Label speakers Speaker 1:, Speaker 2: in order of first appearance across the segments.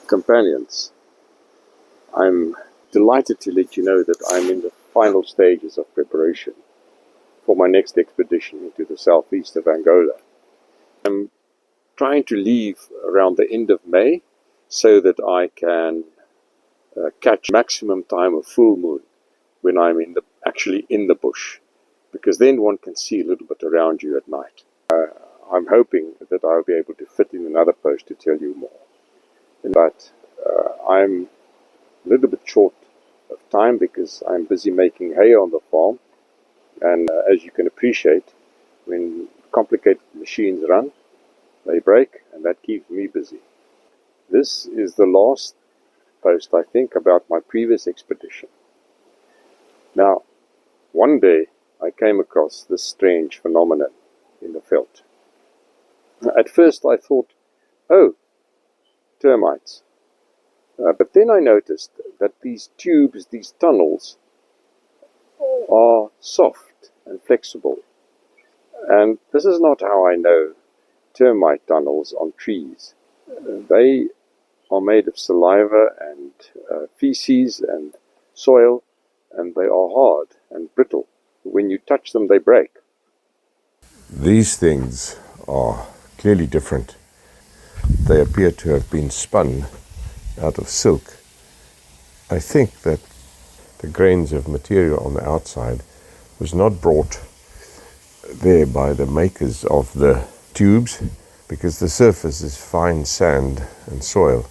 Speaker 1: companions, I'm delighted to let you know that I'm in the final stages of preparation for my next expedition into the southeast of Angola. I'm trying to leave around the end of May so that I can catch maximum time of full moon when I'm actually in the bush, because then one can see a little bit around you at night. I'm hoping that I'll be able to fit in another post to tell you more. But I'm a little bit short of time because I'm busy making hay on the farm. And as you can appreciate, when complicated machines run, they break, and that keeps me busy. This is the last post, I think, about my previous expedition. Now, one day I came across this strange phenomenon in the veld. At first I thought, oh, termites. But then I noticed that these tubes, these tunnels, are soft and flexible. And this is not how I know termite tunnels on trees. They are made of saliva and feces and soil, and they are hard and brittle. When you touch them, they break.
Speaker 2: These things are clearly different. They appear to have been spun out of silk. I think that the grains of material on the outside was not brought there by the makers of the tubes, because the surface is fine sand and soil,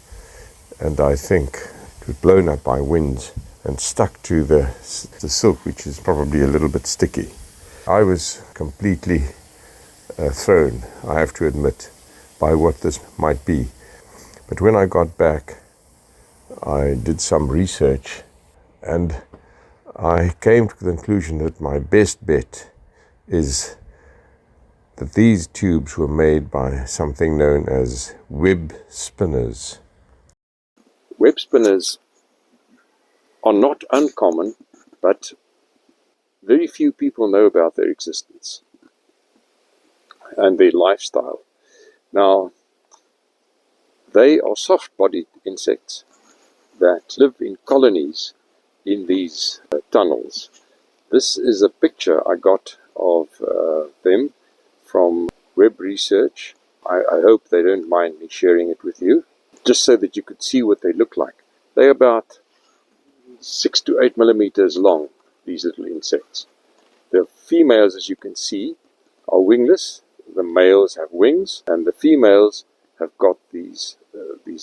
Speaker 2: and I think it was blown up by winds and stuck to the silk, which is probably a little bit sticky. I was completely thrown, I have to admit, by what this might be. But when I got back, I did some research, and I came to the conclusion that my best bet is that these tubes were made by something known as web spinners.
Speaker 1: Web spinners are not uncommon, but very few people know about their existence and their lifestyle. Now, they are soft-bodied insects that live in colonies in these tunnels. This is a picture I got of them from web research. I hope they don't mind me sharing it with you, just so that you could see what they look like. They're about 6 to 8 millimeters long, these little insects. The females, as you can see, are wingless. The males have wings, and the females have got these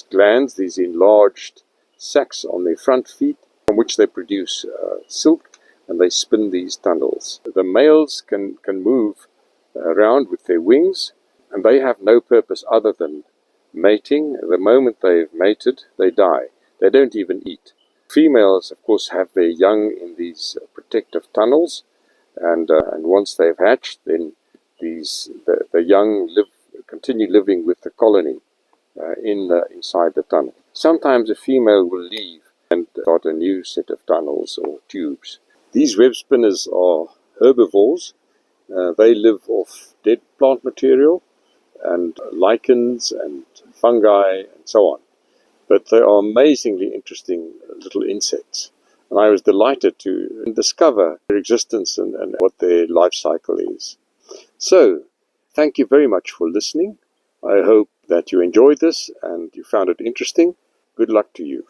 Speaker 1: glands, these enlarged sacs on their front feet, from which they produce silk, and they spin these tunnels. The males can move around with their wings, and they have no purpose other than mating. The moment they've mated, they die. They don't even eat. Females, of course, have their young in these protective tunnels, and once they've hatched, then the young continue living with the colony inside the tunnel. Sometimes a female will leave and start a new set of tunnels or tubes. These web spinners are herbivores. They live off dead plant material and lichens and fungi and so on. But they are amazingly interesting little insects. And I was delighted to discover their existence and what their life cycle is. So, thank you very much for listening. I hope that you enjoyed this and you found it interesting. Good luck to you.